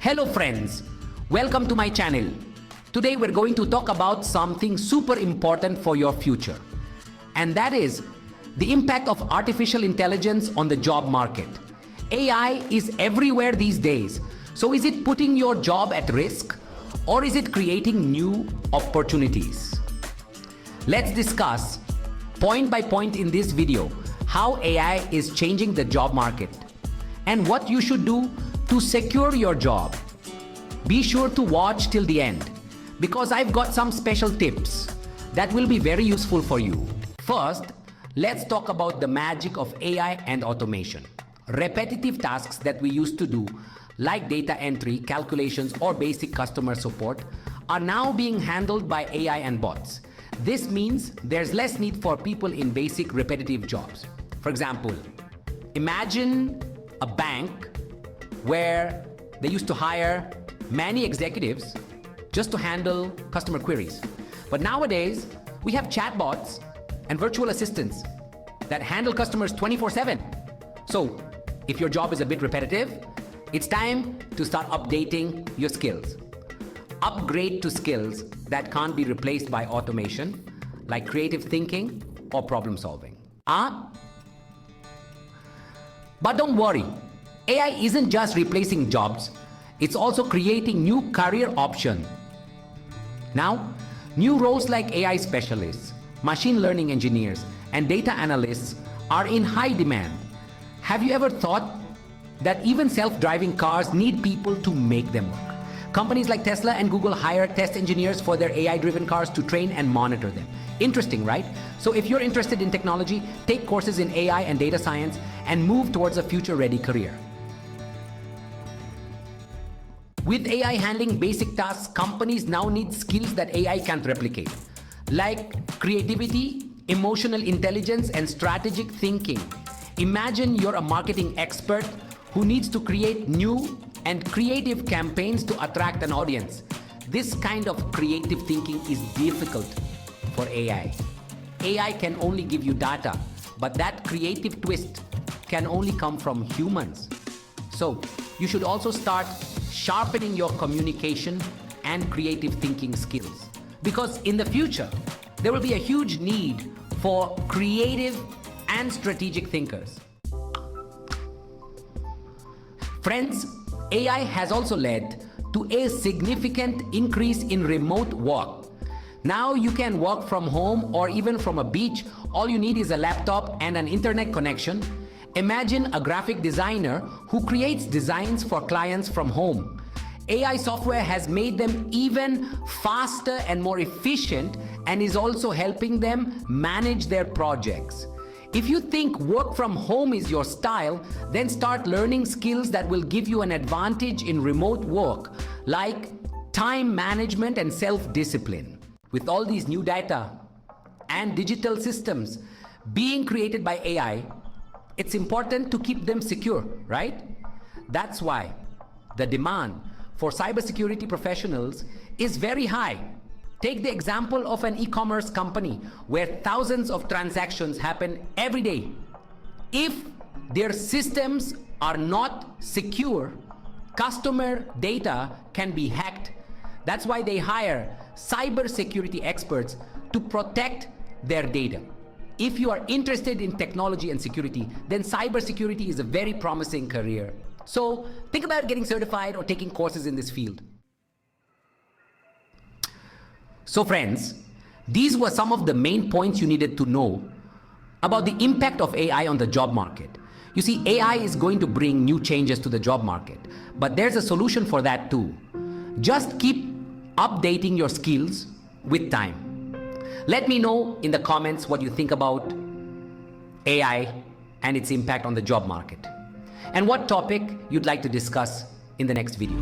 Hello friends, welcome to my channel. Today we're going to talk about something super important for your future. And that is the impact of artificial intelligence on the job market. AI is everywhere these days. So is it putting your job at risk or is it creating new opportunities? Let's discuss point by point in this video how AI is changing the job market and what you should do to secure your job. Be sure to watch till the end because I've got some special tips that will be very useful for you. First, let's talk about the magic of AI and automation. Repetitive tasks that we used to do, like data entry, calculations, or basic customer support, are now being handled by AI and bots. This means there's less need for people in basic repetitive jobs. For example, imagine a bank where they used to hire many executives just to handle customer queries. But nowadays, we have chatbots and virtual assistants that handle customers 24/7. So, if your job is a bit repetitive, it's time to start updating your skills. Upgrade to skills that can't be replaced by automation, like creative thinking or problem solving. But don't worry, AI isn't just replacing jobs, it's also creating new career options. Now, new roles like AI specialists, machine learning engineers, and data analysts are in high demand. Have you ever thought that even self-driving cars need people to make them work? Companies like Tesla and Google hire test engineers for their AI-driven cars to train and monitor them. Interesting, right? So if you're interested in technology, take courses in AI and data science and move towards a future-ready career. With AI handling basic tasks, companies now need skills that AI can't replicate, like creativity, emotional intelligence, and strategic thinking. Imagine you're a marketing expert who needs to create new and creative campaigns to attract an audience. This kind of creative thinking is difficult for AI. AI can only give you data, but that creative twist can only come from humans. So you should also start sharpening your communication and creative thinking skills. Because in the future, there will be a huge need for creative and strategic thinkers. Friends, AI has also led to a significant increase in remote work. Now you can work from home or even from a beach. All you need is a laptop and an internet connection. Imagine a graphic designer who creates designs for clients from home. AI software has made them even faster and more efficient and is also helping them manage their projects. If you think work from home is your style, then start learning skills that will give you an advantage in remote work, like time management and self-discipline. With all these new data and digital systems being created by AI, it's important to keep them secure, right? That's why the demand for cybersecurity professionals is very high. Take the example of an e-commerce company where thousands of transactions happen every day. If their systems are not secure, customer data can be hacked. That's why they hire cybersecurity experts to protect their data. If you are interested in technology and security, then cybersecurity is a very promising career. So think about getting certified or taking courses in this field. So friends, these were some of the main points you needed to know about the impact of AI on the job market. You see, AI is going to bring new changes to the job market, but there's a solution for that too. Just keep updating your skills with time. Let me know in the comments what you think about AI and its impact on the job market, and what topic you'd like to discuss in the next video.